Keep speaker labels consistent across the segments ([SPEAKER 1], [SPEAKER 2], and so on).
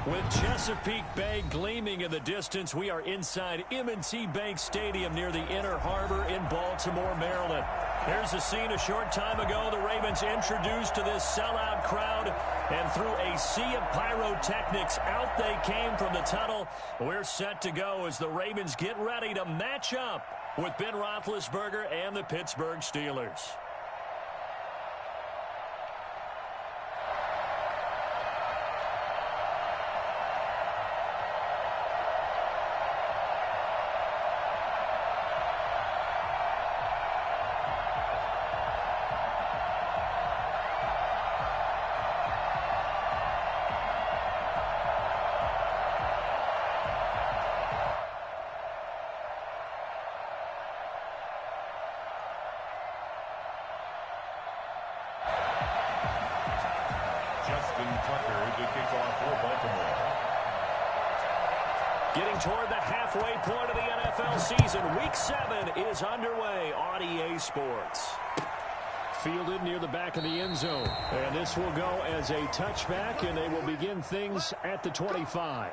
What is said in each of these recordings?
[SPEAKER 1] With Chesapeake Bay gleaming in the distance, we are inside M&T Bank Stadium near the Inner Harbor in Baltimore, Maryland. Here's a scene a short time ago. The Ravens introduced to this sellout crowd, and through a sea of pyrotechnics, out they came from the tunnel. We're set to go as the Ravens get ready to match up with Ben Roethlisberger and the Pittsburgh Steelers. Getting toward the halfway point of the NFL season, Week 7 is underway on EA Sports. Fielded near the back of the end zone. And this will go as a touchback, and they will begin things at the 25.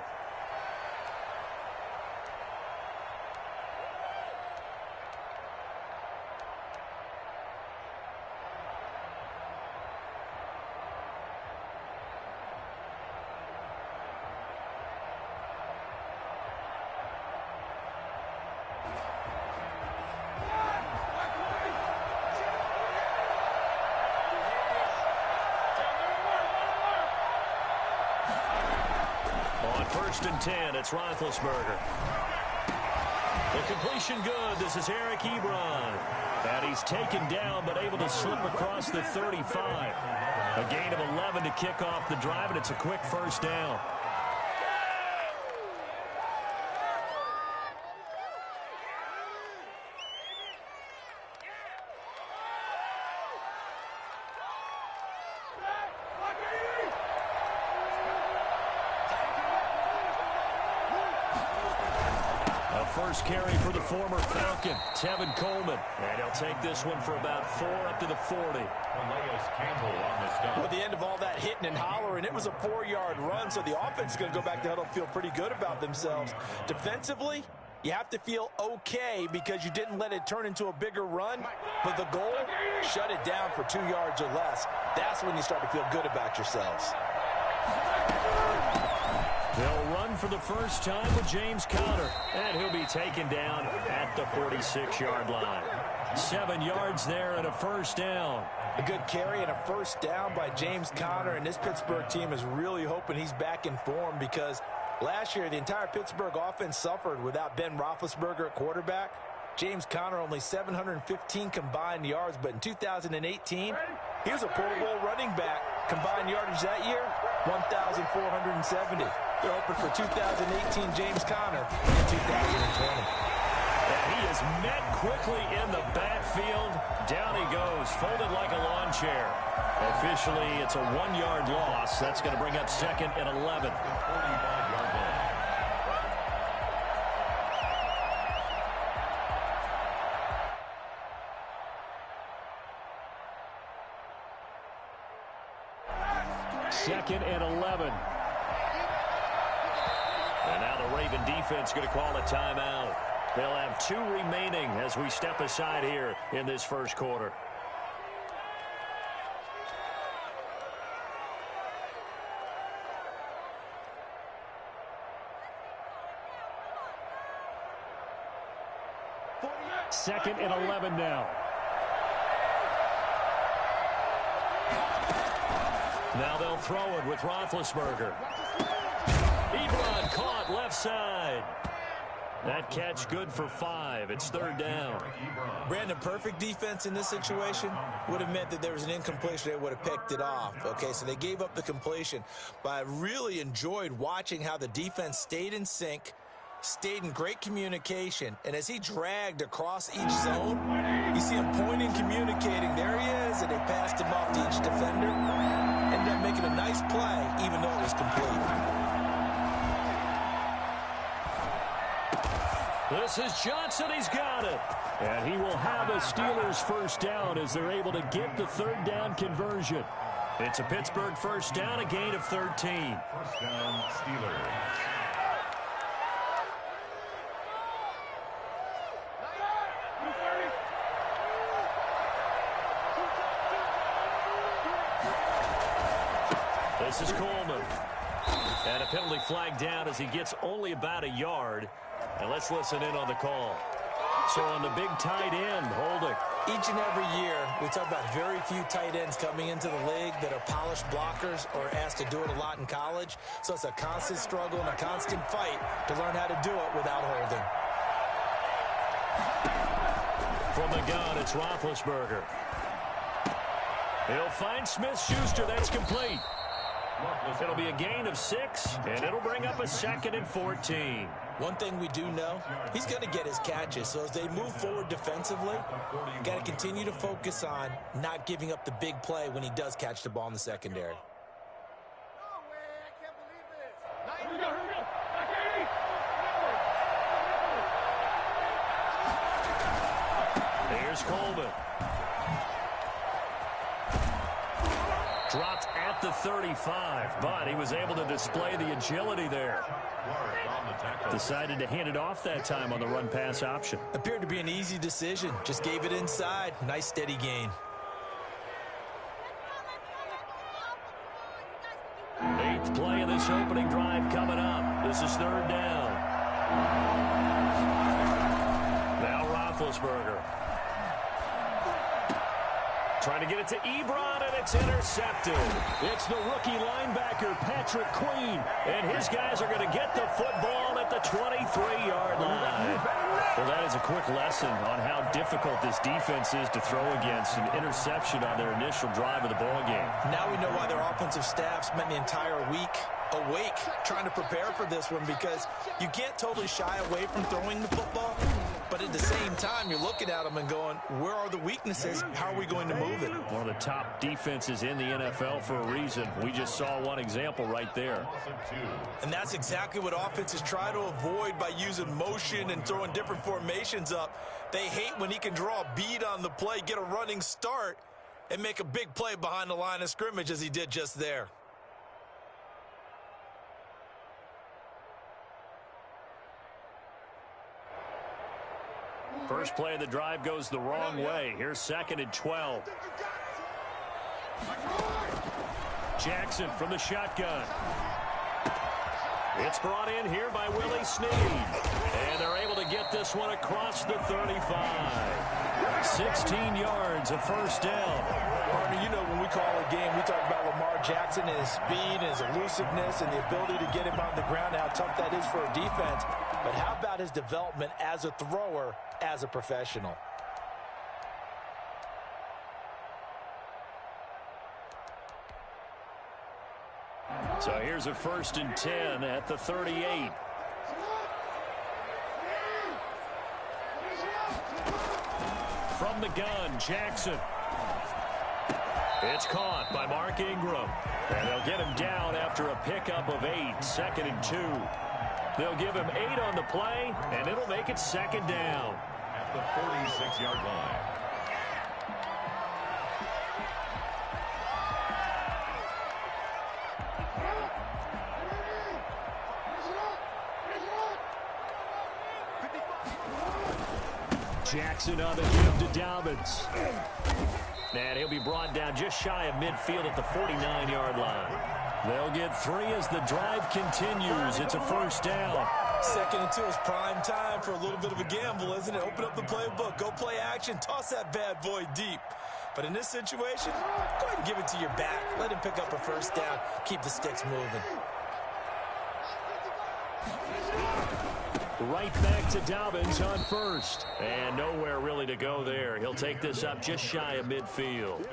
[SPEAKER 1] First and 10, it's Roethlisberger. The completion good. This is Eric Ebron. And he's taken down but able to slip across the 35. A gain of 11 to kick off the drive, and it's a quick first down. First carry for the former Falcon, Tevin Coleman. And he'll take this one for about 4 up to the 40.
[SPEAKER 2] At the end of all that hitting and hollering, it was a 4-yard run, so the offense is going to go back to huddle and feel pretty good about themselves. Defensively, you have to feel okay because you didn't let it turn into a bigger run, but the goal, shut it down for 2 yards or less. That's when you start to feel good about yourselves.
[SPEAKER 1] They'll run for the first time with James Conner, and he'll be taken down at the 46-yard line. 7 yards there and a first down.
[SPEAKER 2] A good carry and a first down by James Conner, and this Pittsburgh team is really hoping he's back in form because last year the entire Pittsburgh offense suffered without Ben Roethlisberger at quarterback. James Conner only 715 combined yards, but in 2018, he was a Pro Bowl running back. Combined yardage that year, 1,470. They're hoping for 2018 James Conner in 2020.
[SPEAKER 1] And he is met quickly in the backfield. Down he goes, folded like a lawn chair. Officially, it's a 1-yard loss. That's going to bring up second and 11. Second and 11. And now the Raven defense going to call a timeout. They'll have 2 remaining as we step aside here in this first quarter. Second and 11 now. Now they'll throw it with Roethlisberger. Ebron caught left side. That catch good for 5. It's third down.
[SPEAKER 2] Brandon, perfect defense in this situation would have meant that there was an incompletion. They would have picked it off. Okay, so they gave up the completion. But I really enjoyed watching how the defense stayed in sync, stayed in great communication, and as he dragged across each zone, you see him pointing, communicating. There he is, and they passed him off to each defender. Ended up making a nice play, even though it was complete.
[SPEAKER 1] This is Johnson. He's got it. And he will have a Steelers first down as they're able to get the third down conversion. It's a Pittsburgh first down, a gain of 13.
[SPEAKER 3] First down, Steelers.
[SPEAKER 1] This is Coleman. And a penalty flag down as he gets only about a yard. And let's listen in on the call. So on the big tight end, holding.
[SPEAKER 2] Each and every year, we talk about very few tight ends coming into the league that are polished blockers or asked to do it a lot in college. So it's a constant struggle and a constant fight to learn how to do it without holding.
[SPEAKER 1] From the gun, it's Roethlisberger. He'll find Smith-Schuster. That's complete. It'll be a gain of 6, and it'll bring up a 2nd and 14.
[SPEAKER 2] One thing we do know, he's going to get his catches. So as they move forward defensively, got to continue to focus on not giving up the big play when he does catch the ball in the secondary.
[SPEAKER 1] Here's Coleman. Dropped at the 35, but he was able to display the agility there. Decided to hand it off that time on the run-pass option.
[SPEAKER 2] Appeared to be an easy decision. Just gave it inside. Nice, steady gain.
[SPEAKER 1] 8th play of this opening drive coming up. This is 3rd down. Now Roethlisberger. Trying to get it to Ebron, and it's intercepted. It's the rookie linebacker, Patrick Queen. And his guys are going to get the football at the 23-yard line. Well, that is a quick lesson on how difficult this defense is to throw against. An interception on their initial drive of the ballgame.
[SPEAKER 2] Now we know why their offensive staff spent the entire week awake trying to prepare for this one, because you can't totally shy away from throwing the football. But at the same time, you're looking at them and going, where are the weaknesses? How are we going to move it?
[SPEAKER 1] One of the top defenses in the NFL for a reason. We just saw one example right there.
[SPEAKER 2] And that's exactly what offenses try to avoid by using motion and throwing different formations up. They hate when he can draw a bead on the play, get a running start, and make a big play behind the line of scrimmage as he did just there.
[SPEAKER 1] First play of the drive goes the wrong way. Here's 2nd and 12. Jackson from the shotgun. It's brought in here by Willie Snead. And they're able to get this one across the 35. 16 yards, a first down.
[SPEAKER 2] Partner, you know when we call a game, we talk about Lamar Jackson and his speed and his elusiveness and the ability to get him on the ground, how tough that is for a defense. But how about his development as a thrower, as a professional?
[SPEAKER 1] So here's a 1st and 10 at the 38. From the gun, Jackson. It's caught by Mark Ingram. And they'll get him down after a pickup of 8, 2nd and 2. They'll give him 8 on the play, and it'll make it 2nd down.
[SPEAKER 3] At the 46-yard line.
[SPEAKER 1] Jackson on the give to Dobbins. And he'll be brought down just shy of midfield at the 49-yard line. They'll get 3 as the drive continues. It's a first down.
[SPEAKER 2] 2nd and 2 is prime time for a little bit of a gamble, isn't it? Open up the playbook, go play action, toss that bad boy deep. But in this situation, go ahead and give it to your back. Let him pick up a first down, keep the sticks moving.
[SPEAKER 1] Right back to Dobbins on first. And nowhere really to go there. He'll take this up just shy of midfield.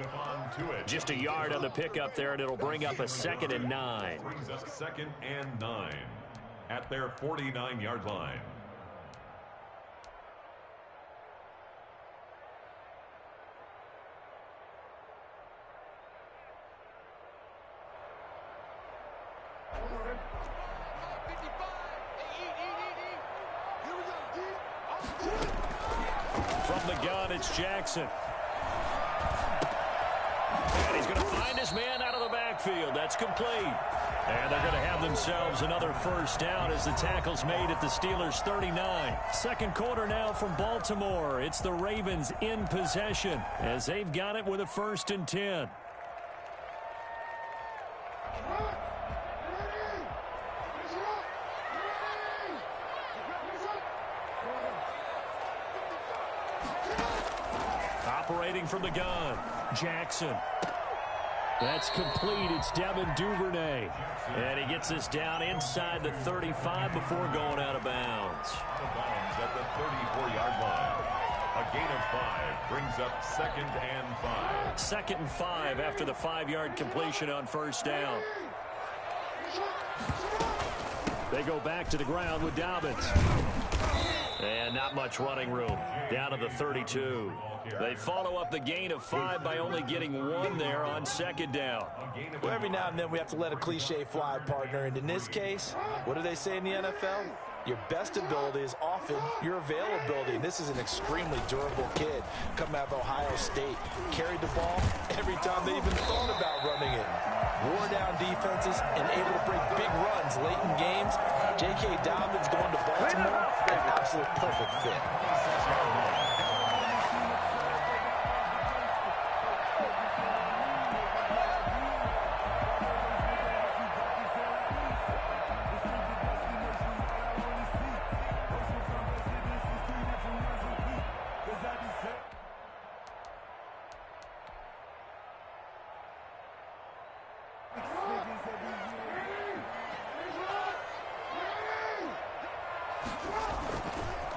[SPEAKER 1] Just a yard on the pickup there, and it'll bring up a 2nd and 9.
[SPEAKER 3] Brings up 2nd and 9 at their 49-yard line.
[SPEAKER 1] From the gun, it's Jackson. And he's going to find his man out of backfield. That's complete. And they're going to have themselves another first down as the tackle's made at the Steelers' 39. Second quarter now from Baltimore. It's the Ravens in possession as they've got it with a 1st and 10. Operating from the gun, Jackson. That's complete. It's Devin Duvernay. And he gets us down inside the 35 before going out of bounds.
[SPEAKER 3] At the 34-yard line. A gain of 5 brings up 2nd and 5.
[SPEAKER 1] 2nd and 5 after the 5-yard completion on first down. They go back to the ground with Dobbins. And not much running room. Down to the 32. They follow up the gain of 5 by only getting 1 there on 2nd down.
[SPEAKER 2] Well, every now and then we have to let a cliche fly, partner. And in this case, what do they say in the NFL? Your best ability is often your availability. And this is an extremely durable kid coming out of Ohio State. Carried the ball every time they even thought about running it. Wore down defenses and able to break big runs late in games. J.K. Dobbins going to Baltimore, an absolute perfect fit.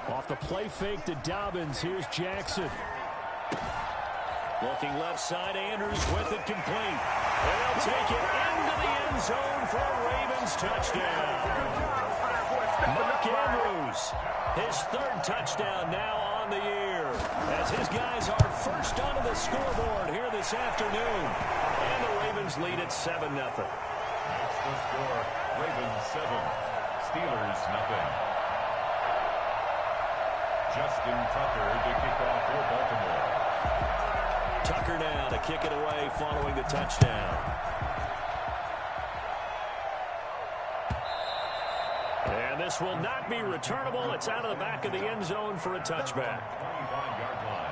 [SPEAKER 1] Off the play fake to Dobbins. Here's Jackson. Looking left side, Andrews with it complete. And they'll take it into the end zone for a Ravens touchdown. Mark Andrews, his 3rd touchdown now on the year, as his guys are first onto the scoreboard here this afternoon. And the Ravens lead at 7-0.
[SPEAKER 3] That's the score. Ravens 7, Steelers nothing. Justin Tucker to kick off for Baltimore.
[SPEAKER 1] Tucker now to kick it away following the touchdown. And this will not be returnable. It's out of the back of the end zone for a touchback.
[SPEAKER 3] 25-yard line.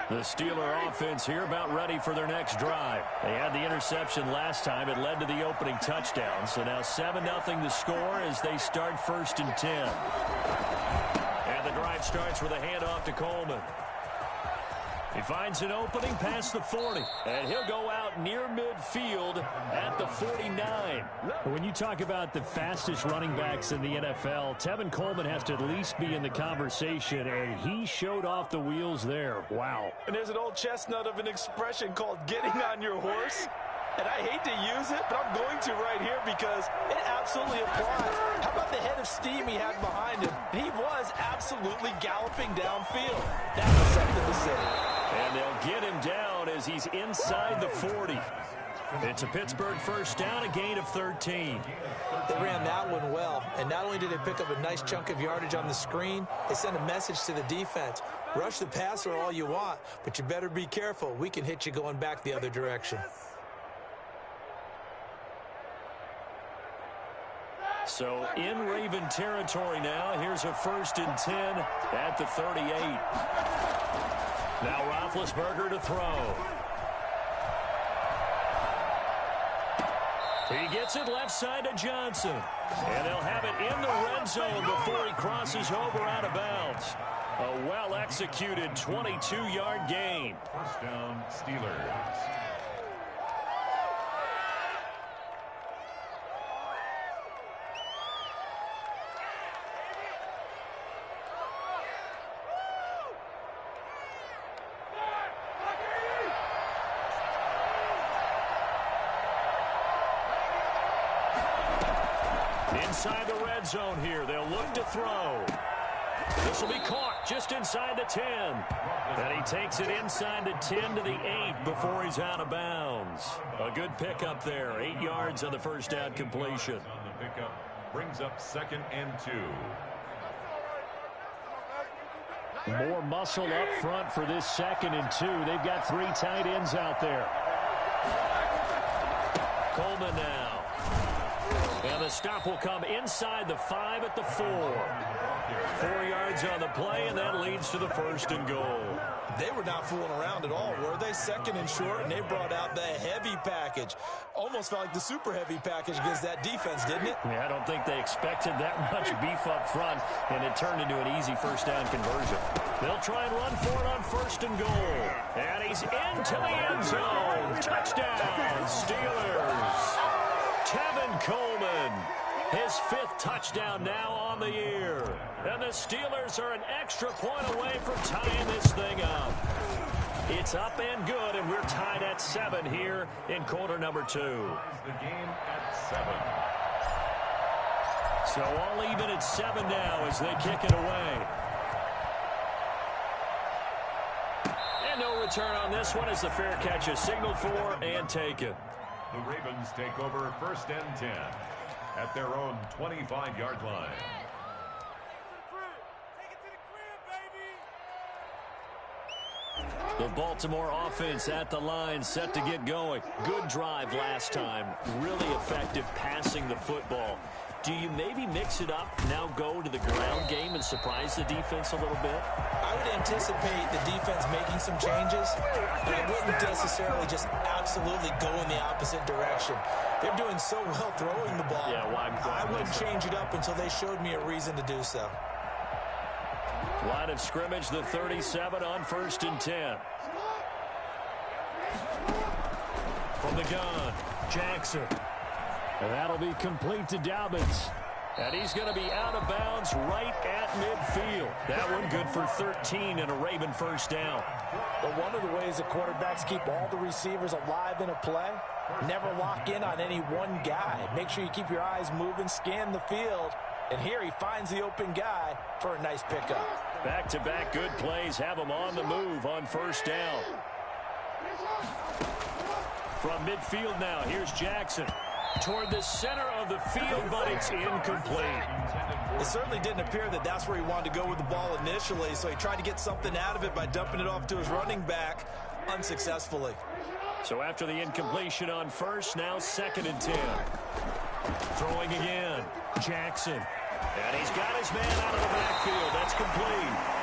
[SPEAKER 1] The Steeler offense here about ready for their next drive. They had the interception last time. It led to the opening touchdown. So now 7-0 the score as they start 1st and 10. And the drive starts with a handoff to Coleman. He finds an opening past the 40. And he'll go out near midfield at the 49. When you talk about the fastest running backs in the NFL, Tevin Coleman has to at least be in the conversation, and he showed off the wheels there. Wow.
[SPEAKER 2] And there's an old chestnut of an expression called getting on your horse. And I hate to use it, but I'm going to right here because it absolutely applies. How about the head of steam he had behind him? He was absolutely galloping downfield. That was something to say.
[SPEAKER 1] And they'll get him down as he's inside the 40. It's a Pittsburgh first down, a gain of 13.
[SPEAKER 2] They ran that one well, and not only did they pick up a nice chunk of yardage on the screen, they sent a message to the defense. Rush the passer all you want, but you better be careful. We can hit you going back the other direction.
[SPEAKER 1] So in Raven territory now. Here's a 1st and 10 at the 38. Now Roethlisberger to throw. He gets it left side to Johnson. And they'll have it in the red zone before he crosses over out of bounds. A well-executed 22-yard gain.
[SPEAKER 3] First down, Steelers.
[SPEAKER 1] Inside the red zone here. They'll look to throw. This will be caught just inside the 10. And he takes it inside the 10 to the 8 before he's out of bounds. A good pickup there. 8 yards on the first down completion.
[SPEAKER 3] On the pickup brings up 2nd and 2.
[SPEAKER 1] More muscle up front for this 2nd and 2. They've got 3 tight ends out there. Coleman now. And the stop will come inside the 5 at the 4. 4 yards on the play, and that leads to the 1st and goal.
[SPEAKER 2] They were not fooling around at all, were they? 2nd and short, and they brought out the heavy package. Almost felt like the super heavy package against that defense, didn't it?
[SPEAKER 1] Yeah, I don't think they expected that much beef up front, and it turned into an easy 1st down conversion. They'll try and run for it on 1st and goal. And he's into the end zone. Touchdown, Steelers. Tevin Coleman, his 5th touchdown now on the year. And the Steelers are an extra point away from tying this thing up. It's up and good, and we're tied at 7 here in quarter number 2.
[SPEAKER 3] The game at 7.
[SPEAKER 1] So all even at 7 now as they kick it away. And no return on this one as the fair catch is signaled for and taken.
[SPEAKER 3] The Ravens take over 1st and 10 at their own 25-yard line.
[SPEAKER 1] The Baltimore offense at the line, set to get going. Good drive last time. Really effective passing the football. Do you maybe mix it up, now go to the ground game and surprise the defense a little bit?
[SPEAKER 2] I would anticipate the defense making some changes, but I wouldn't necessarily just absolutely go in the opposite direction. They're doing so well throwing the ball.
[SPEAKER 1] Yeah,
[SPEAKER 2] I wouldn't change it up until they showed me a reason to do so.
[SPEAKER 1] Line of scrimmage, the 37 on 1st and 10. From the gun, Jackson. And that'll be complete to Dobbins. And he's going to be out of bounds right at midfield. That one good for 13 and a Raven 1st down.
[SPEAKER 2] But one of the ways that quarterbacks keep all the receivers alive in a play, never lock in on any one guy. Make sure you keep your eyes moving, scan the field. And here he finds the open guy for a nice pickup.
[SPEAKER 1] Back-to-back good plays have him on the move on 1st down. From midfield now, here's Jackson. Toward the center of the field, but it's incomplete.
[SPEAKER 2] It certainly didn't appear that that's where he wanted to go with the ball initially, so he tried to get something out of it by dumping it off to his running back unsuccessfully.
[SPEAKER 1] So after the incompletion on 1st, now 2nd and 10. Throwing again, Jackson. And he's got his man out of the backfield. That's complete.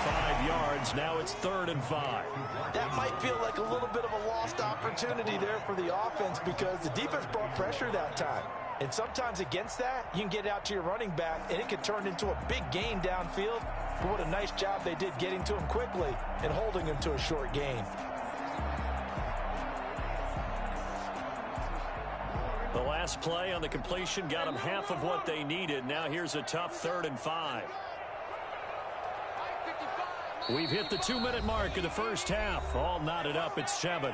[SPEAKER 1] 5 yards. Now it's 3rd and 5.
[SPEAKER 2] That might feel like a little bit of a lost opportunity there for the offense because the defense brought pressure that time. And sometimes against that, you can get out to your running back, and it can turn into a big gain downfield. But what a nice job they did getting to him quickly and holding him to a short gain.
[SPEAKER 1] The last play on the completion got them half of what they needed. Now here's a tough 3rd and 5. We've hit the 2-minute mark of the 1st half. All knotted up at 7.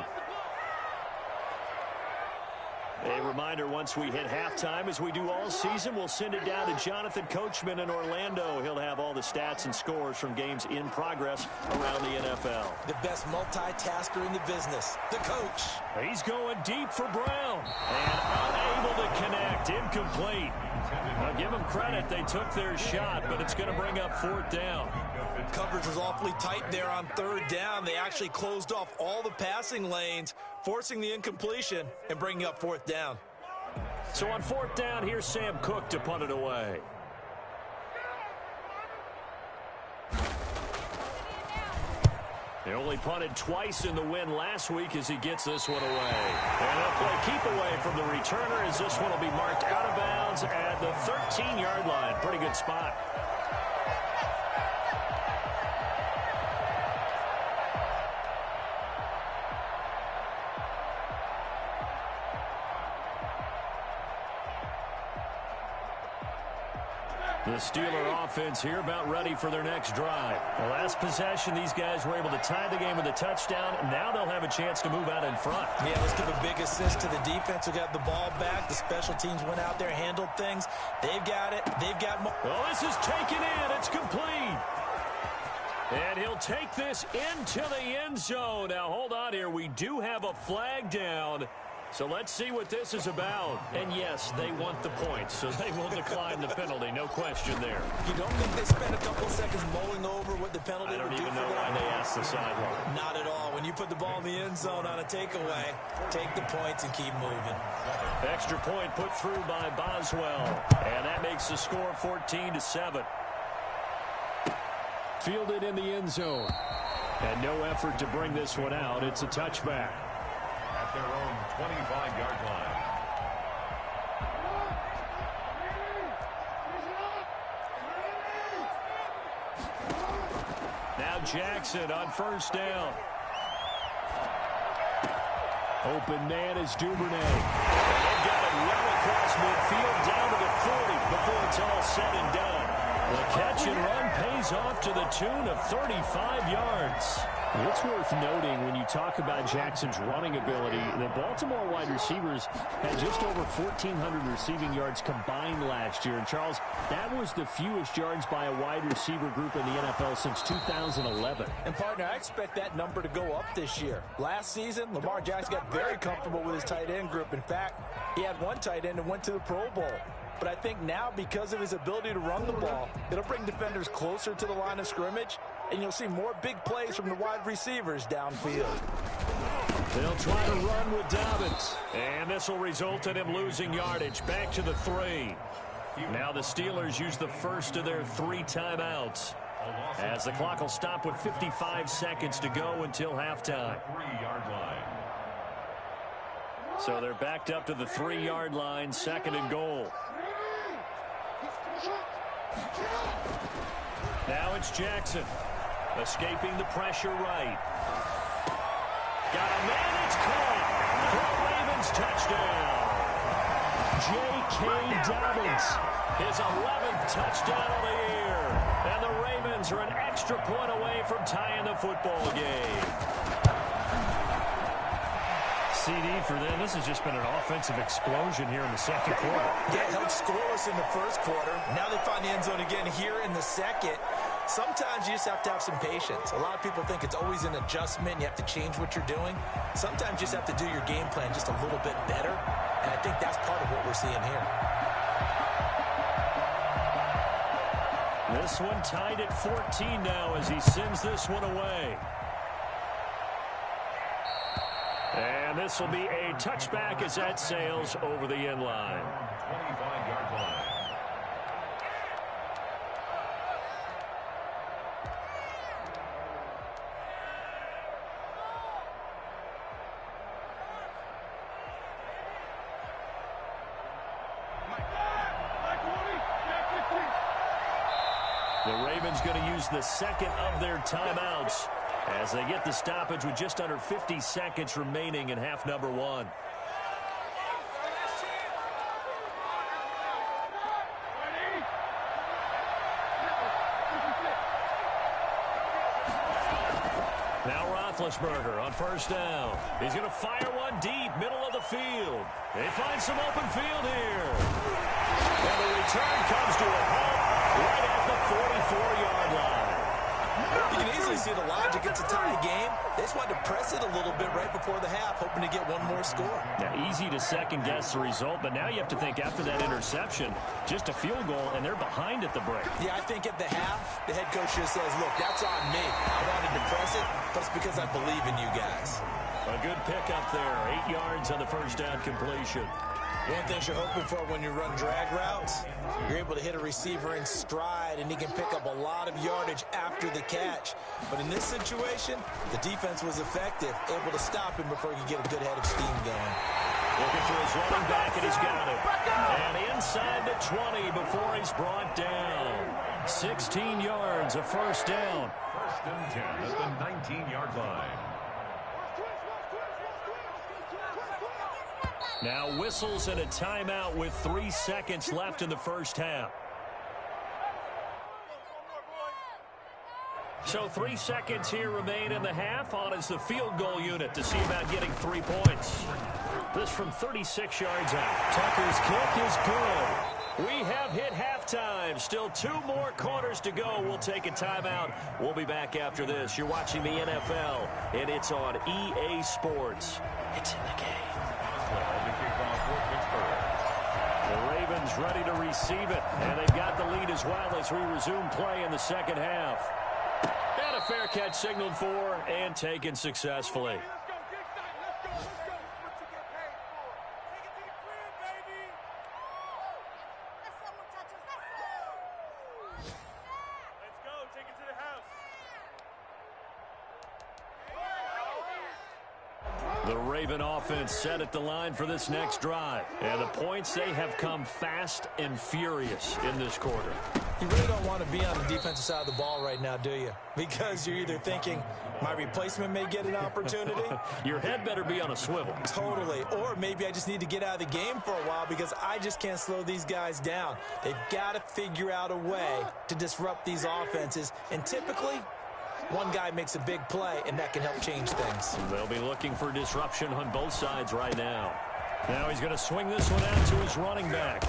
[SPEAKER 1] A reminder, once we hit halftime, as we do all season, we'll send it down to Jonathan Coachman in Orlando. He'll have all the stats and scores from games in progress around the NFL.
[SPEAKER 2] The best multitasker in the business, the coach.
[SPEAKER 1] He's going deep for Brown. And unable to connect. Incomplete. Now give them credit. They took their shot, but it's going to bring up 4th down.
[SPEAKER 2] Coverage was awfully tight there on 3rd down. They actually closed off all the passing lanes, forcing the incompletion and bringing up 4th down.
[SPEAKER 1] So on 4th down, here's Sam Cook to punt it away. They only punted twice in the win last week as he gets this one away. And they'll play keep away from the returner as this one will be marked out of bounds at the 13-yard line. Pretty good spot. The Steeler offense here about ready for their next drive. The last possession, these guys were able to tie the game with a touchdown. Now they'll have a chance to move out in front.
[SPEAKER 2] Yeah, let's give a big assist to the defense who got the ball back. The special teams went out there, handled things. They've got it. They've got more.
[SPEAKER 1] Oh, this is taken in. It's complete. And he'll take this into the end zone. Now, hold on here. We do have a flag down. So let's see what this is about. And yes, they want the points, so they will decline the penalty. No question there.
[SPEAKER 2] You don't think they spent a couple seconds mulling over what the penalty would do for them?
[SPEAKER 1] I don't even know why they asked the sideline.
[SPEAKER 2] Not at all. When you put the ball in the end zone on a takeaway, take the points and keep moving.
[SPEAKER 1] Extra point put through by Boswell. And that makes the score 14-7. Fielded in the end zone. And no effort to bring this one out. It's a touchback.
[SPEAKER 3] At their own 25-yard line.
[SPEAKER 1] Now Jackson on first down. Open man is Duvernay. And they've got it well across midfield down to the 40 before it's all said and done. The catch and run pays off to the tune of 35 yards. It's worth noting when you talk about Jackson's running ability, the Baltimore wide receivers had just over 1,400 receiving yards combined last year. And, Charles, that was the fewest yards by a wide receiver group in the NFL since 2011.
[SPEAKER 2] And, partner, I expect that number to go up this year. Last season, Lamar Jackson got very comfortable with his tight end group. In fact, he had one tight end and went to the Pro Bowl. But I think now, because of his ability to run the ball, it'll bring defenders closer to the line of scrimmage, and you'll see more big plays from the wide receivers downfield.
[SPEAKER 1] They'll try to run with Dobbins. And this will result in him losing yardage. Back to the 3. Now the Steelers use the first of their 3 timeouts, as the clock will stop with 55 seconds to go until halftime.
[SPEAKER 3] 3-yard line.
[SPEAKER 1] So they're backed up to the 3-yard line, 2nd and goal. Now it's Jackson, escaping the pressure right. Got a man, it's caught. For a Ravens touchdown. J.K. Dobbins, his 11th touchdown of the year. And the Ravens are an extra point away from tying the football game. CD for them. This has just been an offensive explosion here in the second quarter.
[SPEAKER 2] Yeah, held scoreless in the first quarter. Now they find the end zone again here in the second. Sometimes you just have to have some patience. A lot of people think it's always an adjustment. You have to change what you're doing. Sometimes you just have to do your game plan just a little bit better. And I think that's part of what we're seeing here.
[SPEAKER 1] This one tied at 14 now as he sends this one away. And this will be a touchback as that sails over the end line.
[SPEAKER 3] 25-yard line.
[SPEAKER 1] The Ravens going to use the second of their timeouts as they get the stoppage with just under 50 seconds remaining in half number 1. Now Roethlisberger on first down. He's going to fire one deep, middle of the field. They find some open field here. And the return comes to a halt right at the 44-yard line.
[SPEAKER 2] You can easily see the logic. It's a tie game. They just wanted to press it a little bit right before the half, hoping to get one more score.
[SPEAKER 1] Yeah, easy to second-guess the result, but now you have to think after that interception, just a field goal, and they're behind at the break.
[SPEAKER 2] Yeah, I think at the half, the head coach just says, look, that's on me. I wanted to press it, but it's because I believe in you guys.
[SPEAKER 1] A good pickup there, 8 yards on the first down completion.
[SPEAKER 2] One thing you're hoping for when you run drag routes, you're able to hit a receiver in stride, and he can pick up a lot of yardage after the catch. But in this situation, the defense was effective, able to stop him before he could get a good head of steam going.
[SPEAKER 1] Looking for his running back, and he's got it. And inside the 20 before he's brought down. 16 yards, a first down.
[SPEAKER 3] First and 10 at the 19-yard line.
[SPEAKER 1] Now whistles and a timeout with 3 seconds left in the first half. So 3 seconds here remain in the half. On is the field goal unit to see about getting 3 points. This from 36 yards out. Tucker's kick is good. We have hit halftime. Still 2 more quarters to go. We'll take a timeout. We'll be back after this. You're watching the NFL, and it's on EA Sports. It's in the game. The Ravens ready to receive it, and they've got the lead as well as we resume play in the second half. And a fair catch signaled for and taken successfully. The Raven offense set at the line for this next drive. And the points, they have come fast and furious in this quarter.
[SPEAKER 2] You really don't want to be on the defensive side of the ball right now, do you? Because you're either thinking, my replacement may get an opportunity.
[SPEAKER 1] Your head better be on a swivel.
[SPEAKER 2] Totally. Or maybe I just need to get out of the game for a while because I just can't slow these guys down. They've got to figure out a way to disrupt these offenses. And typically, one guy makes a big play, and that can help change things.
[SPEAKER 1] They'll be looking for disruption on both sides right now. Now he's going to swing this one out to his running back.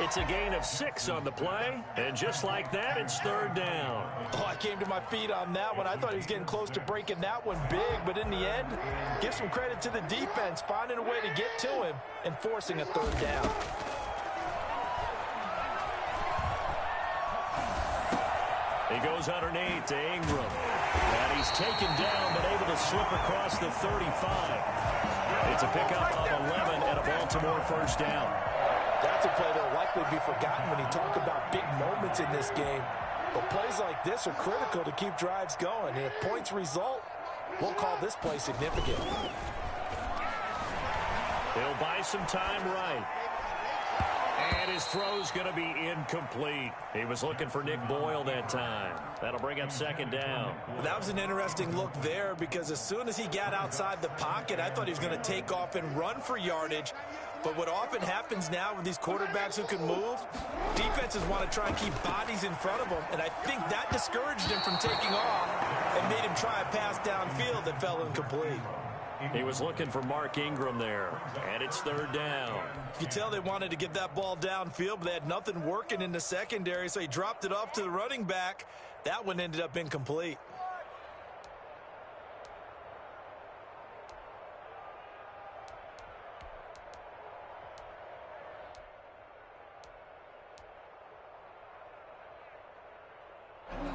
[SPEAKER 1] It's a gain of 6 on the play, and just like that, it's 3rd down.
[SPEAKER 2] Oh, I came to my feet on that one. I thought he was getting close to breaking that one big, but in the end, give some credit to the defense, finding a way to get to him and forcing a 3rd down.
[SPEAKER 1] He goes underneath to Ingram. And he's taken down, but able to slip across the 35. It's a pickup of 11 and a Baltimore 1st down.
[SPEAKER 2] That's a play that will likely be forgotten when you talk about big moments in this game. But plays like this are critical to keep drives going. And if points result, we'll call this play significant.
[SPEAKER 1] He'll buy some time right. And his throw's going to be incomplete. He was looking for Nick Boyle that time. That'll bring up 2nd down.
[SPEAKER 2] That was an interesting look there because as soon as he got outside the pocket, I thought he was going to take off and run for yardage. But what often happens now with these quarterbacks who can move, defenses want to try and keep bodies in front of them. And I think that discouraged him from taking off and made him try a pass downfield that fell incomplete.
[SPEAKER 1] He was looking for Mark Ingram there, and it's 3rd down.
[SPEAKER 2] You could tell they wanted to get that ball downfield, but they had nothing working in the secondary, so he dropped it off to the running back. That one ended up incomplete.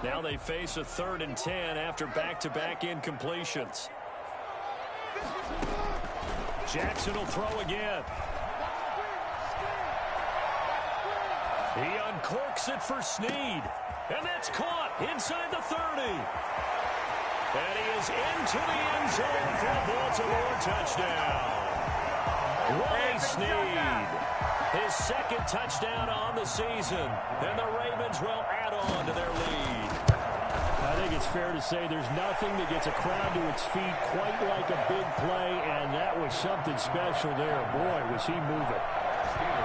[SPEAKER 1] Now they face a 3rd and 10 after back-to-back incompletions. Jackson will throw again. He uncorks it for Snead. And that's caught inside the 30. And he is into the end zone for a Baltimore touchdown. Willie Snead. His 2nd touchdown on the season. And the Ravens will add on to their lead.
[SPEAKER 4] I think it's fair to say there's nothing that gets a crowd to its feet quite like a big play, and that was something special there. Boy, was he moving.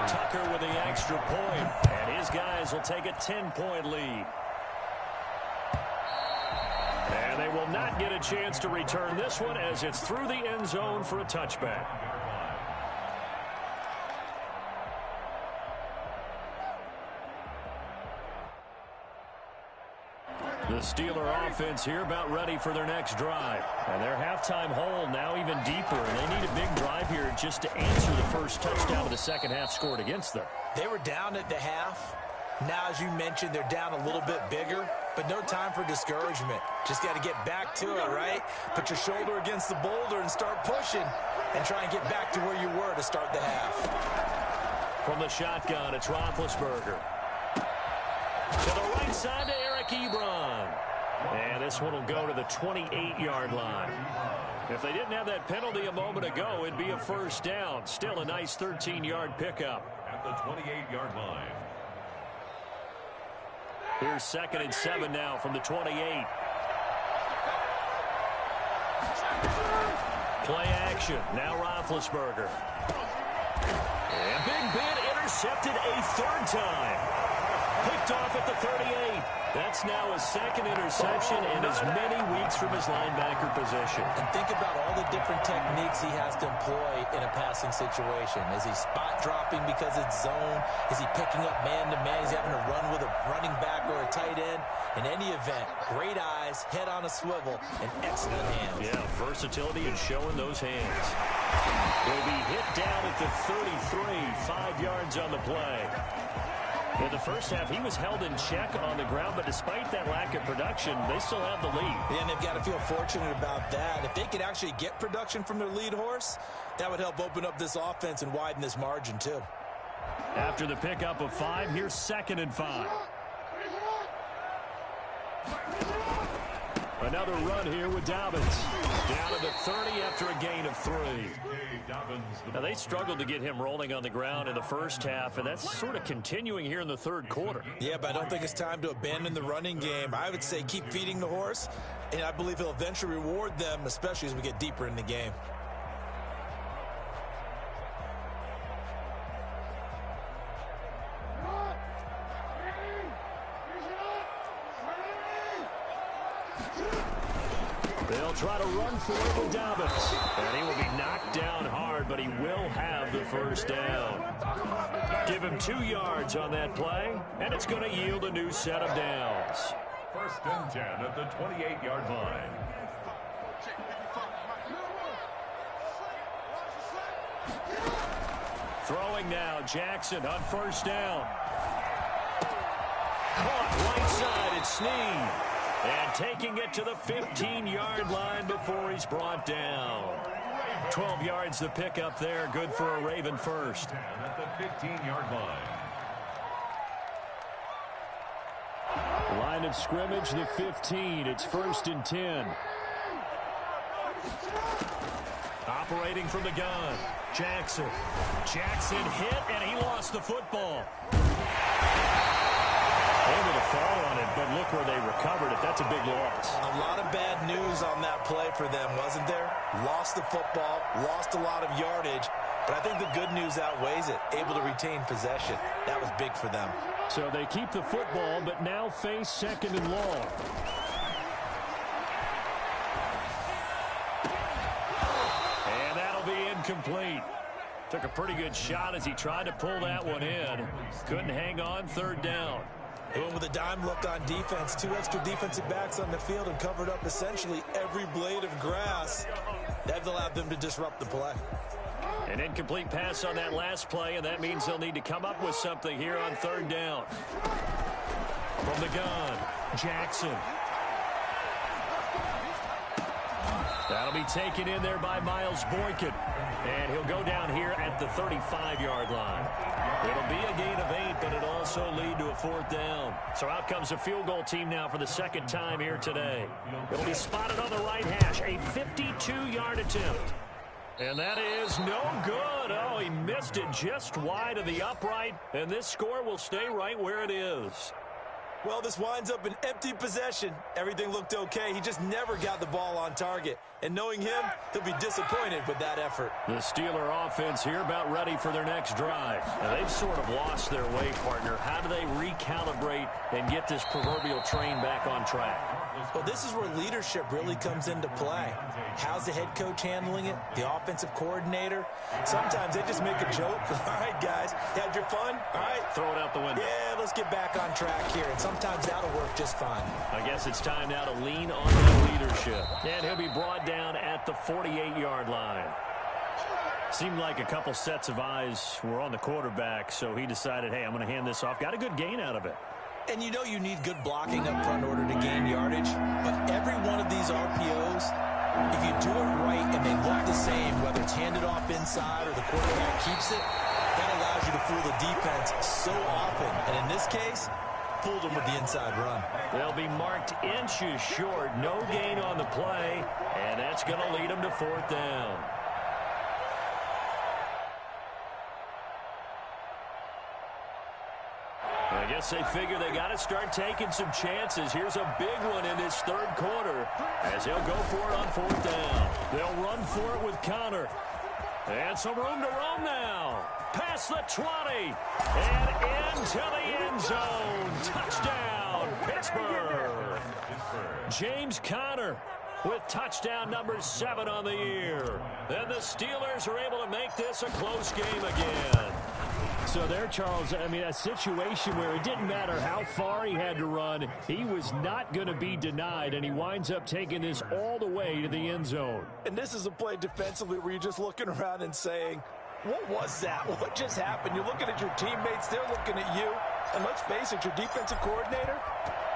[SPEAKER 1] Tucker with the extra point, and his guys will take a 10-point lead. And they will not get a chance to return this one as it's through the end zone for a touchback. The Steeler offense here about ready for their next drive. And their halftime hole now even deeper. And they need a big drive here just to answer the first touchdown of the second half scored against them.
[SPEAKER 2] They were down at the half. Now, as you mentioned, they're down a little bit bigger. But no time for discouragement. Just got to get back to it, right? Put your shoulder against the boulder and start pushing. And try and get back to where you were to start the half.
[SPEAKER 1] From the shotgun, it's Roethlisberger. To the right side to Eric Ebron. And this one will go to the 28-yard line. If they didn't have that penalty a moment ago, it'd be a 1st down. Still a nice 13-yard pickup.
[SPEAKER 3] At the 28-yard line.
[SPEAKER 1] Here's 2nd and 7 now from the 28. Play action. Now Roethlisberger. And Big Ben intercepted a 3rd time. Picked off at the 38. That's now his second interception in as many weeks from his linebacker position.
[SPEAKER 2] And think about all the different techniques he has to employ in a passing situation. Is he spot dropping because it's zone? Is he picking up man-to-man? Is he having to run with a running back or a tight end? In any event, great eyes, head on a swivel, and excellent hands.
[SPEAKER 1] Yeah, versatility and showing those hands. He'll be hit down at the 33, 5 yards on the play. In the first half, he was held in check on the ground, but despite that lack of production, they still have the lead.
[SPEAKER 2] And they've got to feel fortunate about that. If they could actually get production from their lead horse, that would help open up this offense and widen this margin, too.
[SPEAKER 1] After the pickup of 5, here's 2nd and 5. Another run here with Dobbins. Down to the 30 after a gain of 3. Now, they struggled to get him rolling on the ground in the first half, and that's sort of continuing here in the third quarter.
[SPEAKER 2] Yeah, but I don't think it's time to abandon the running game. I would say keep feeding the horse, and I believe he'll eventually reward them, especially as we get deeper in the game.
[SPEAKER 1] They'll try to run for it with Dobbins. And he will be knocked down hard, but he will have the first down. Give him 2 yards on that play, and it's going to yield a new set of downs.
[SPEAKER 3] 1st and 10 at the 28-yard line.
[SPEAKER 1] Throwing now, Jackson on 1st down. Caught right side, it's Snead. And taking it to the 15-yard line before he's brought down. 12 yards the pickup there. Good for a Raven first.
[SPEAKER 3] At the 15-yard line.
[SPEAKER 4] Line of scrimmage, the 15. It's 1st and 10.
[SPEAKER 1] Operating from the gun. Jackson. Jackson hit, and he lost the football. Able to fall on it, but look where they recovered it. That's a big loss.
[SPEAKER 2] A lot of bad news on that play for them, wasn't there? Lost the football, lost a lot of yardage, but I think the good news outweighs it. Able to retain possession. That was big for them.
[SPEAKER 4] So they keep the football, but now face 2nd and long.
[SPEAKER 1] And that'll be incomplete. Took a pretty good shot as he tried to pull that one in. Couldn't hang on 3rd down.
[SPEAKER 2] Going with a dime look on defense. 2 extra defensive backs on the field and covered up essentially every blade of grass. That allowed them to disrupt the play.
[SPEAKER 1] An incomplete pass on that last play, and that means they'll need to come up with something here on 3rd down. From the gun, Jackson. That'll be taken in there by Miles Boykin. And he'll go down here at the 35-yard line. It'll be a gain of 8, but it'll also lead to a 4th down. So out comes the field goal team now for the 2nd time here today. It'll be spotted on the right hash, a 52-yard attempt. And that is no good. Oh, he missed it just wide of the upright, and this score will stay right where it is.
[SPEAKER 2] Well, this winds up in empty possession. Everything looked okay. He just never got the ball on target. And knowing him, he'll be disappointed with that effort.
[SPEAKER 1] The Steeler offense here about ready for their next drive. Now, they've sort of lost their way, partner. How do they recalibrate and get this proverbial train back on track?
[SPEAKER 2] Well, this is where leadership really comes into play. How's the head coach handling it? The offensive coordinator? Sometimes they just make a joke. All right, guys, had your fun? All right.
[SPEAKER 1] Throw it out the window.
[SPEAKER 2] Yeah, let's get back on track here. And sometimes that'll work just fine.
[SPEAKER 1] I guess it's time now to lean on that leadership. And he'll be brought down at the 48-yard line. Seemed like a couple sets of eyes were on the quarterback, so he decided, hey, I'm going to hand this off. Got a good gain out of it.
[SPEAKER 2] And you know you need good blocking up front in order to gain yardage. But every one of these RPOs, if you do it right and they look the same, whether it's handed off inside or the quarterback keeps it, that allows you to fool the defense so often. And in this case, fooled them with the inside run.
[SPEAKER 1] They'll be marked inches short. No gain on the play, and that's going to lead them to 4th down. I guess they figure they got to start taking some chances. Here's a big one in this 3rd quarter as he'll go for it on 4th down. They'll run for it with Connor. And some room to roam now. Past the 20. And into the end zone. Touchdown, Pittsburgh. James Conner with touchdown number 7 on the year. And the Steelers are able to make this a close game again.
[SPEAKER 4] So there, Charles, I mean, a situation where it didn't matter how far he had to run, he was not going to be denied, and he winds up taking this all the way to the end zone.
[SPEAKER 2] And this is a play defensively where you're just looking around and saying, what was that? What just happened? You're looking at your teammates, they're looking at you. And let's face it, your defensive coordinator,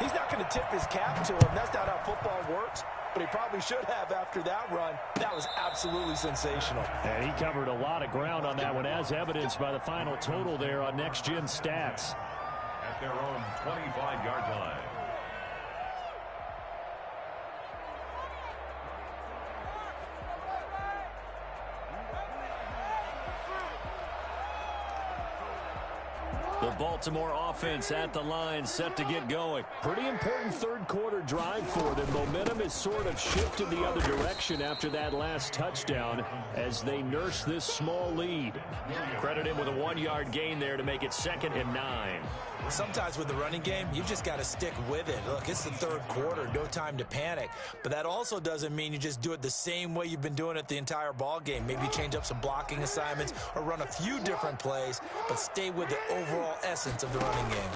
[SPEAKER 2] he's not going to tip his cap to him. That's not how football works. But he probably should have after that run. That was absolutely sensational.
[SPEAKER 4] And he covered a lot of ground on that one, as evidenced by the final total there on Next Gen Stats.
[SPEAKER 3] At their own 25-yard line.
[SPEAKER 1] The Baltimore offense at the line, set to get going.
[SPEAKER 4] Pretty important third quarter drive for them. Momentum has sort of shifted the other direction after that last touchdown as they nurse this small lead.
[SPEAKER 1] Credit him with a 1-yard gain there to make it 2nd and 9.
[SPEAKER 2] Sometimes with the running game, you just got to stick with it. Look, it's the third quarter, no time to panic. But that also doesn't mean you just do it the same way you've been doing it the entire ball game. Maybe change up some blocking assignments or run a few different plays, but stay with the overall essence of the running game.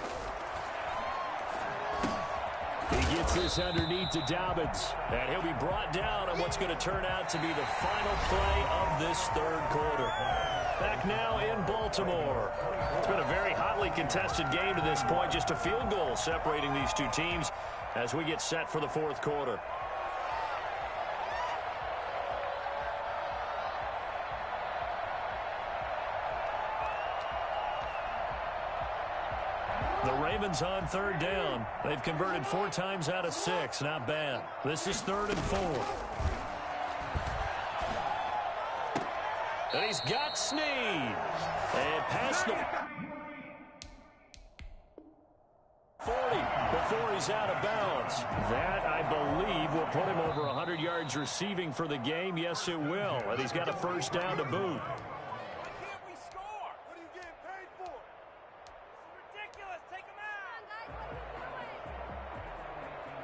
[SPEAKER 4] He gets this underneath to Dobbins.
[SPEAKER 1] And he'll be brought down on what's going to turn out to be the final play of this third quarter. Back now in Baltimore. It's been a very hotly contested game to this point. Just a field goal separating these two teams as we get set for the fourth quarter. The Ravens on third down. They've converted 4 times out of 6. Not bad. This is 3rd and 4. And he's got Snead. And past the 40 before he's out of bounds.
[SPEAKER 4] That, I believe, will put him over 100 yards receiving for the game. Yes, it will. And he's got a first down to boot.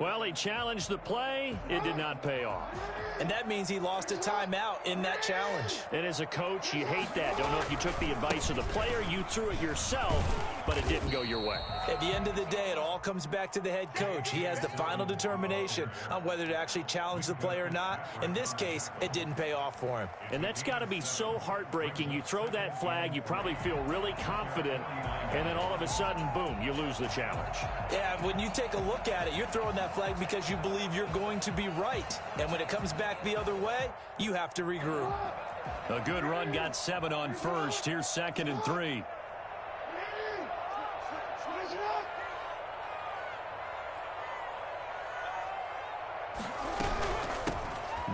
[SPEAKER 4] Well, he challenged the play. It did not pay off.
[SPEAKER 2] And that means he lost a timeout in that challenge.
[SPEAKER 4] And as a coach, you hate that. Don't know if you took the advice of the player. You threw it yourself, but it didn't go your way.
[SPEAKER 2] At the end of the day, it all comes back to the head coach. He has the final determination on whether to actually challenge the play or not. In this case, it didn't pay off for him.
[SPEAKER 4] And that's got to be so heartbreaking. You throw that flag, you probably feel really confident, and then all of a sudden, boom, you lose the challenge.
[SPEAKER 2] Yeah, when you take a look at it, you're throwing that flag because you believe you're going to be right. And when it comes back the other way, you have to regroup.
[SPEAKER 1] A good run got 7 on first. Here's 2nd and 3.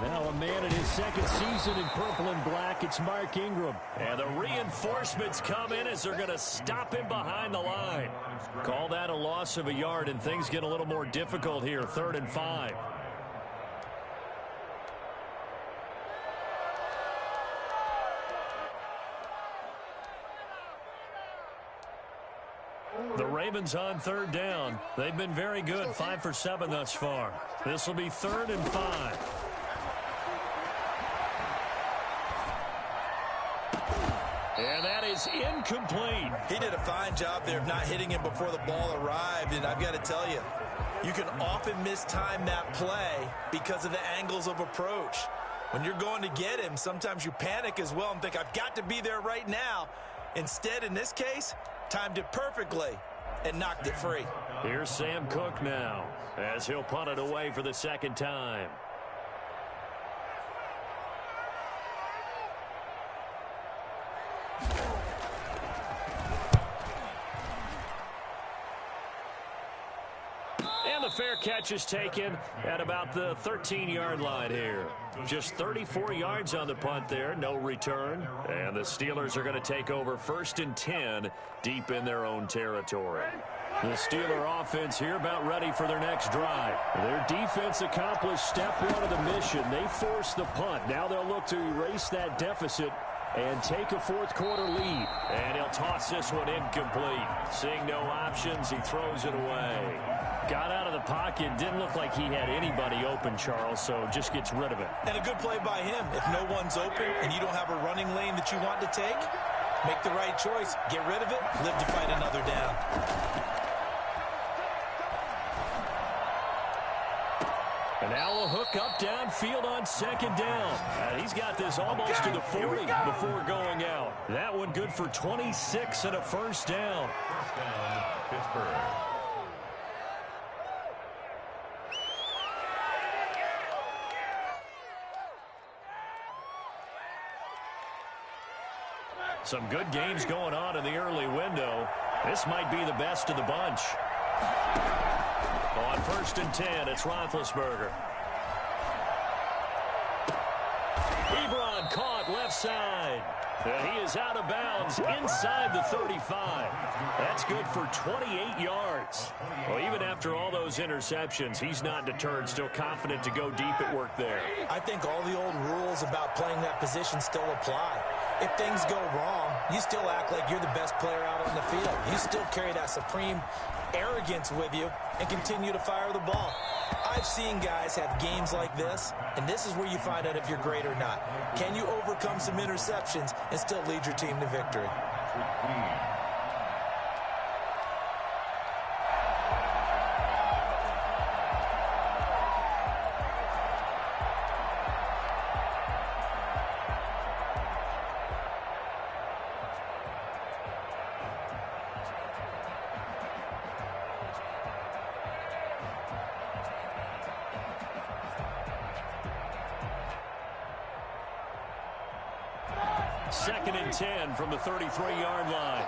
[SPEAKER 4] Now a man in his 2nd season in purple and black. It's Mark Ingram.
[SPEAKER 1] And the reinforcements come in as they're going to stop him behind the line. Call that a loss of a yard, and things get a little more difficult here. 3rd and 5. The Ravens on 3rd down. They've been very good, 5 for 7 thus far. This will be 3rd and 5. And that is incomplete.
[SPEAKER 2] He did a fine job there of not hitting him before the ball arrived. And I've got to tell you, you can often mistime that play because of the angles of approach. When you're going to get him, sometimes you panic as well and think, I've got to be there right now. Instead, in this case, timed it perfectly and knocked it free.
[SPEAKER 1] Here's Sam Cook now as he'll punt it away for the 2nd time. And the fair catch is taken at about the 13-yard line here. Just 34 yards on the punt there, no return. And the Steelers are going to take over 1st and 10 deep in their own territory. The Steeler offense here about ready for their next drive.
[SPEAKER 4] Their defense accomplished step 1 of the mission. They forced the punt. Now they'll look to erase that deficit and take a fourth-quarter lead.
[SPEAKER 1] And he'll toss this one incomplete. Seeing no options, he throws it away.
[SPEAKER 4] Got out of the pocket. Didn't look like he had anybody open, Charles, so just gets rid of it.
[SPEAKER 2] And a good play by him. If no one's open and you don't have a running lane that you want to take, make the right choice. Get rid of it. Live to fight another down.
[SPEAKER 1] And now a hook up downfield on second down. He's got this almost to the 40 before going out. That one good for 26 and a first down.
[SPEAKER 3] First down, Pittsburgh.
[SPEAKER 1] Some good games going on in the early window. This might be the best of the bunch. On 1st and 10, it's Roethlisberger. Ebron caught left side. He is out of bounds inside the 35. That's good for 28 yards. Well, even after all those interceptions, he's not deterred, still confident to go deep at work there.
[SPEAKER 2] I think all the old rules about playing that position still apply. If things go wrong, you still act like you're the best player out on the field. You still carry that supreme arrogance with you and continue to fire the ball. I've seen guys have games like this, and this is where you find out if you're great or not. Can you overcome some interceptions and still lead your team to victory?
[SPEAKER 1] Second and 10 from the 33-yard line.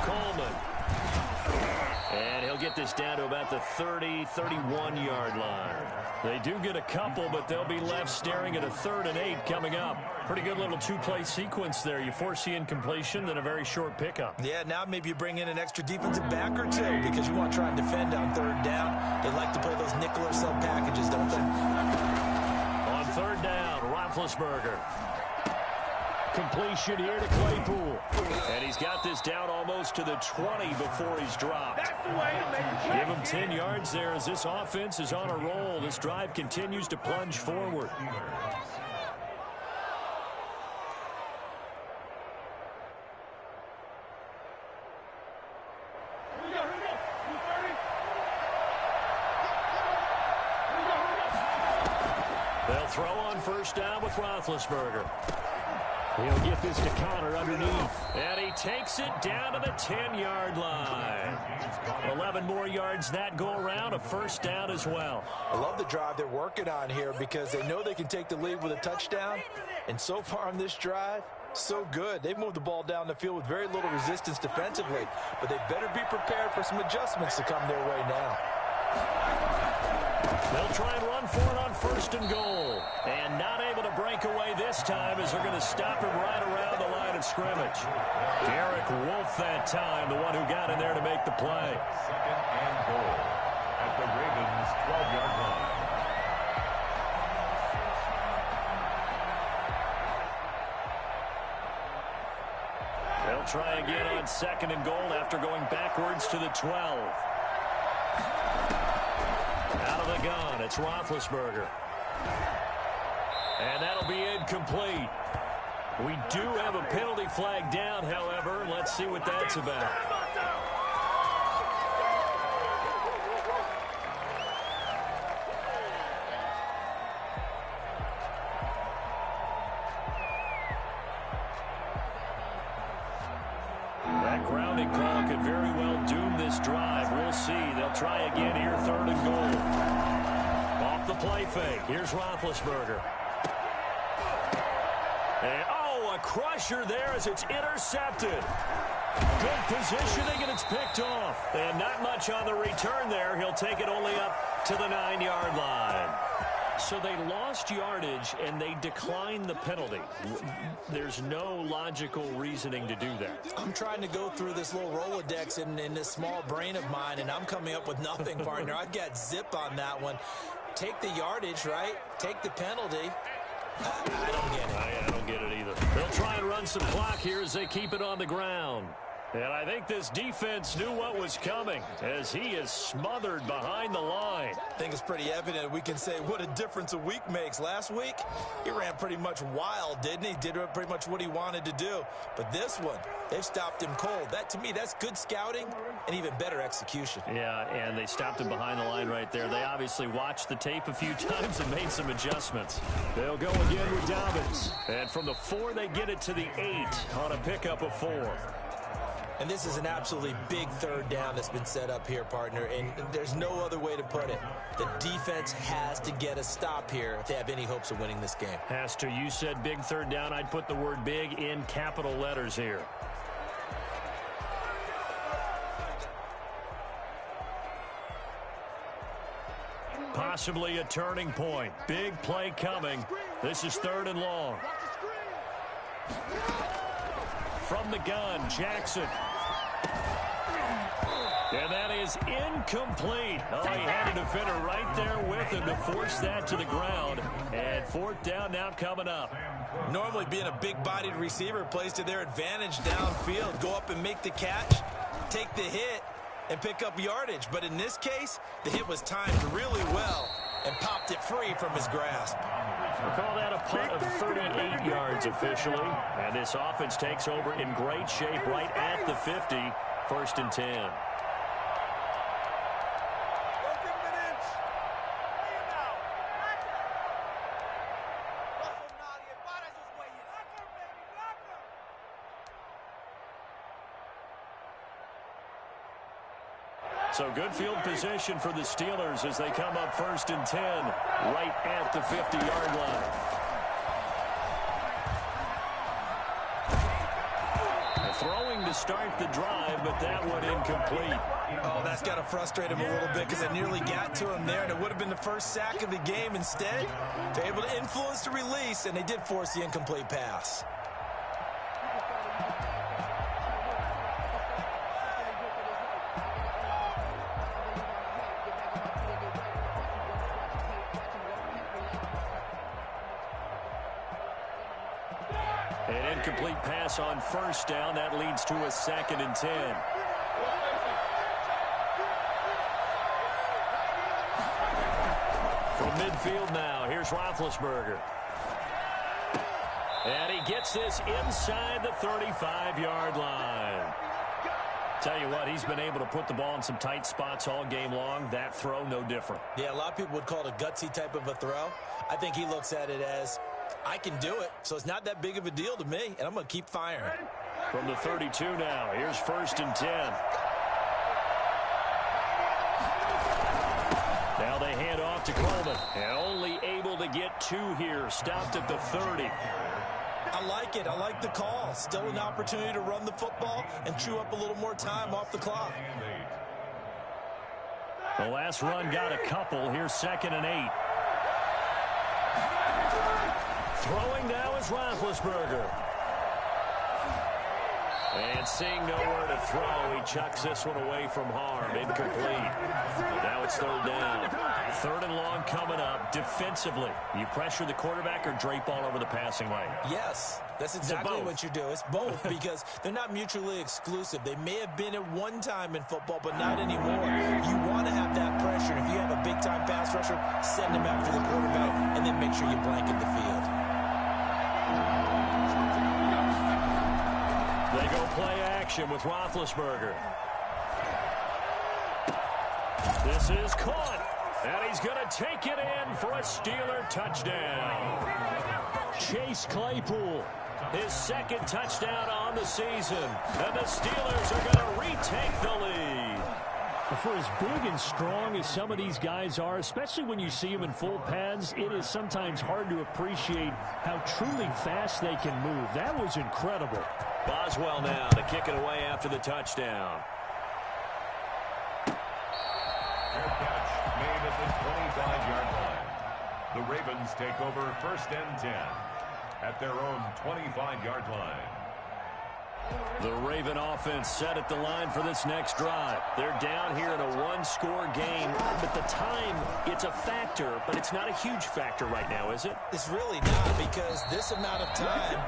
[SPEAKER 1] Coleman. And he'll get this down to about the 30, 31-yard line. They do get a couple, but they'll be left staring at a 3rd and 8 coming up. Pretty good little two-play sequence there. You force the incompletion, then a very short pickup.
[SPEAKER 2] Yeah, now maybe you bring in an extra defensive back or two because you want to try and defend on 3rd down. They like to play those nickel or sub packages, don't they?
[SPEAKER 1] 3rd down, Roethlisberger.
[SPEAKER 4] Completion here to Claypool.
[SPEAKER 1] And he's got this down almost to the 20 before he's dropped. Give him 10 yards there as this offense is on a roll. This drive continues to plunge forward. They'll throw on 1st down with Roethlisberger.
[SPEAKER 4] He'll get this to Connor underneath.
[SPEAKER 1] And he takes it down to the 10-yard line. 11 more yards that go around, a 1st down as well.
[SPEAKER 2] I love the drive they're working on here because they know they can take the lead with a touchdown. And so far on this drive, so good. They've moved the ball down the field with very little resistance defensively. But they better be prepared for some adjustments to come their way now.
[SPEAKER 1] They'll try and run for it on 1st and goal. And not able to break away this time as they're going to stop him right around the line of scrimmage. Derek Wolfe that time, the one who got in there to make the play.
[SPEAKER 3] 2nd and goal at the Ravens' 12-yard line.
[SPEAKER 1] They'll try again on 2nd and goal after going backwards to the 12. Out of the gun, it's Roethlisberger. And that'll be incomplete. We do have a penalty flag down, however. Let's see what that's about. That grounding call could very well doom this drive. We'll see. They'll try again here, 3rd and goal. Off the play fake. Here's Roethlisberger. And, a crusher there as it's intercepted. Good positioning, and it's picked off. And not much on the return there. He'll take it only up to the 9-yard line. So they lost yardage, and they declined the penalty. There's no logical reasoning to do that.
[SPEAKER 2] I'm trying to go through this little Rolodex in this small brain of mine, and I'm coming up with nothing, partner. I've got zip on that one. take the yardage, right? Take the penalty. I don't get it.
[SPEAKER 1] I don't get it either. They'll try and run some clock here as they keep it on the ground. And I think this defense knew what was coming as he is smothered behind the line.
[SPEAKER 2] I think it's pretty evident. We can say what a difference a week makes. Last week, he ran pretty much wild, didn't he? Did pretty much what he wanted to do. But this one, they've stopped him cold. That, to me, that's good scouting and even better execution.
[SPEAKER 1] Yeah, and they stopped him behind the line right there. They obviously watched the tape a few times and made some adjustments. They'll go again with Dobbins. And from the 4, they get it to the 8 on a pickup of 4.
[SPEAKER 2] And this is an absolutely big third down that's been set up here, partner, and there's no other way to put it. The defense has to get a stop here if they have any hopes of winning this game.
[SPEAKER 1] Has to. You said big third down. I'd put the word big in capital letters here. Possibly a turning point. Big play coming. This is 3rd and long. From the gun, Jackson. And that is incomplete. Oh, he had a defender right there with him to force that to the ground. And 4th down now coming up.
[SPEAKER 2] Normally being a big-bodied receiver plays to their advantage downfield. Go up and make the catch, take the hit, and pick up yardage. But in this case, the hit was timed really well and popped it free from his grasp.
[SPEAKER 1] We'll call that a punt of 38 yards officially. And this offense takes over in great shape right at the 50. 1st and 10. So good field position for the Steelers as they come up 1st and 10 right at the 50-yard line. Throwing to start the drive, but that one incomplete.
[SPEAKER 2] Oh, that's got to frustrate him a little bit because it nearly got to him there, and it would have been the first sack of the game. Instead, they're able to influence the release, and they did force the incomplete pass.
[SPEAKER 1] An incomplete pass on 1st down. That leads to a 2nd and 10. From midfield now, here's Roethlisberger. And he gets this inside the 35-yard line. Tell you what, he's been able to put the ball in some tight spots all game long. That throw, no different.
[SPEAKER 2] Yeah, a lot of people would call it a gutsy type of a throw. I think he looks at it as, I can do it, so it's not that big of a deal to me, and I'm going to keep firing.
[SPEAKER 1] From the 32 now, here's 1st and 10. Now they hand off to Coleman, and only able to get 2 here, stopped at the 30.
[SPEAKER 2] I like it. I like the call. Still an opportunity to run the football and chew up a little more time off the clock.
[SPEAKER 1] The last run got a couple. Here's 2nd and 8. Throwing now is Roethlisberger. And seeing nowhere to throw, he chucks this one away from harm. Incomplete. Now it's 3rd down. 3rd and long coming up. Defensively, you pressure the quarterback or drape all over the passing lane?
[SPEAKER 2] Yes, that's exactly what you do. It's both because they're not mutually exclusive. They may have been at one time in football, but not anymore. You want to have that pressure. If you have a big-time pass rusher, send him after the quarterback, and then make sure you blanket the field.
[SPEAKER 1] They go play action with Roethlisberger. This is caught. And he's going to take it in for a Steeler touchdown. Chase Claypool, his 2nd touchdown on the season. And the Steelers are going to retake the lead.
[SPEAKER 4] For as big and strong as some of these guys are, especially when you see them in full pads, it is sometimes hard to appreciate how truly fast they can move. That was incredible.
[SPEAKER 1] Boswell now to kick it away after the touchdown.
[SPEAKER 3] Made at the 25-yard line. The Ravens take over 1st and 10 at their own 25-yard line.
[SPEAKER 1] The Raven offense set at the line for this next drive. They're down here in a one-score game, but the time, it's a factor, but it's not a huge factor right now, is it?
[SPEAKER 2] It's really not, because this amount of time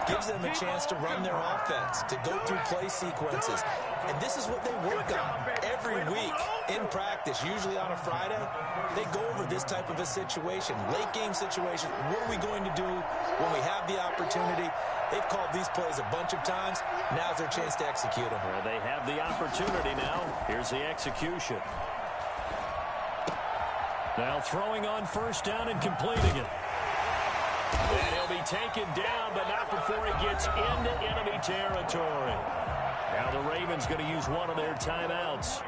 [SPEAKER 2] gives them a chance to run their offense, to go through play sequences. And this is what they work on every week in practice, usually on a Friday. They go over this type of a situation, late game situation. What are we going to do when we have the opportunity? They've called these plays a bunch of times. Now's their chance to execute them.
[SPEAKER 1] Well, they have the opportunity now. Here's the execution. Now throwing on first down and completing it. And he'll be taken down, but not before he gets into enemy territory. Now the Ravens going to use one of their timeouts,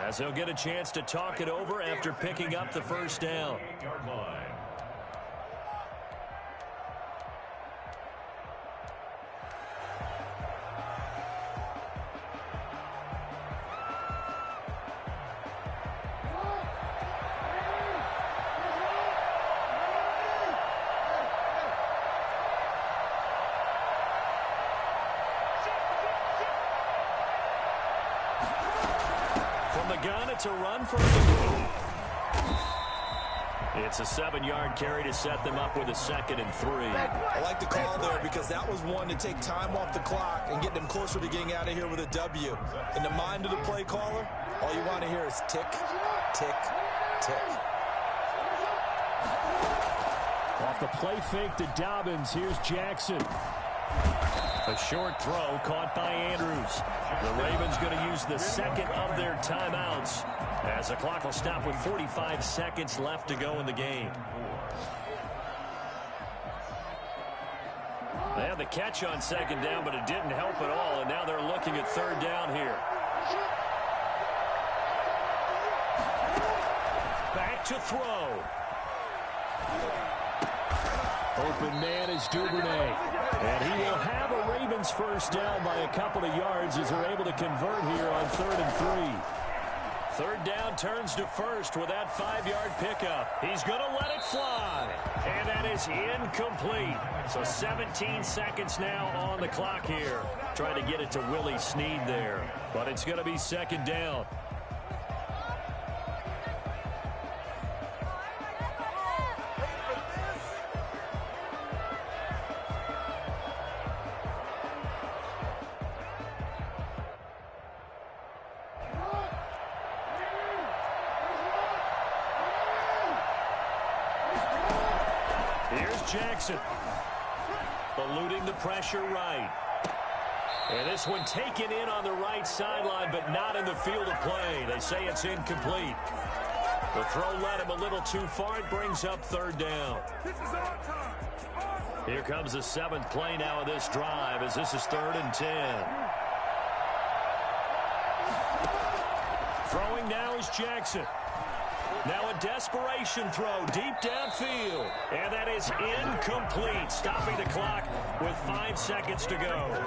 [SPEAKER 1] as they'll get a chance to talk it over after picking up the first down. It's a run for it's a 7-yard carry to set them up with a 2nd and 3.
[SPEAKER 2] I like the call there, because that was one to take time off the clock and get them closer to getting out of here with a W. In the mind of the play caller, all you want to hear is tick, tick, tick.
[SPEAKER 4] Off the play fake to Dobbins. Here's Jackson.
[SPEAKER 1] A short throw caught by Andrews. The Ravens going to use the 2nd of their timeouts, as the clock will stop with 45 seconds left to go in the game. They had the catch on 2nd down, but it didn't help at all, and now they're looking at 3rd down here. Back to throw.
[SPEAKER 4] Open man is Duvernay. And he will have a Ravens first down by a couple of yards as they're able to convert here on 3rd and 3.
[SPEAKER 1] 3rd down turns to 1st with that 5-yard pickup. He's going to let it fly. And that is incomplete. So 17 seconds now on the clock here. Trying to get it to Willie Snead there. But it's going to be 2nd down. Jackson eluding the pressure right. And this one taken in on the right sideline, but not in the field of play. They say it's incomplete. The throw led him a little too far. It brings up 3rd down. Here comes the 7th play now of this drive, as this is 3rd and 10. Throwing now is Jackson. Now a desperation throw deep downfield. And that is incomplete, stopping the clock with 5 seconds to go.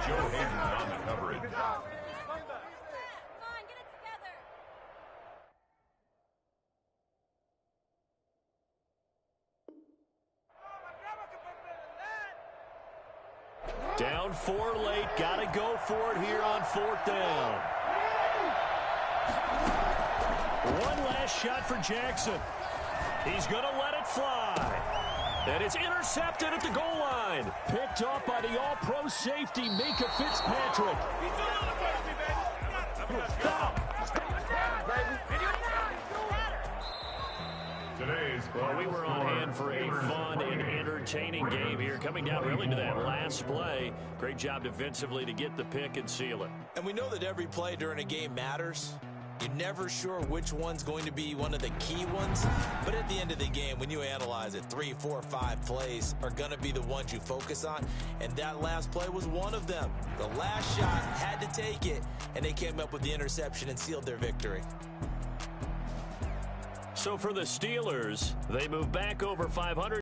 [SPEAKER 3] Joe Hayden on the coverage.
[SPEAKER 1] Down 4 late, got to go for it here on 4th down. One last shot for Jackson. He's going to let it fly. And it's intercepted at the goal line.
[SPEAKER 4] Picked off by the all-pro safety, Minka Fitzpatrick.
[SPEAKER 1] Well, we were on hand for a fun and entertaining game here, coming down really to that last play. Great job defensively to get the pick and seal it.
[SPEAKER 2] And we know that every play during a game matters. You're never sure which one's going to be one of the key ones. But at the end of the game, when you analyze it, 3, 4, 5 plays are going to be the ones you focus on. And that last play was one of them. The last shot had to take it, and they came up with the interception and sealed their victory.
[SPEAKER 1] So for the Steelers, they move back over 500.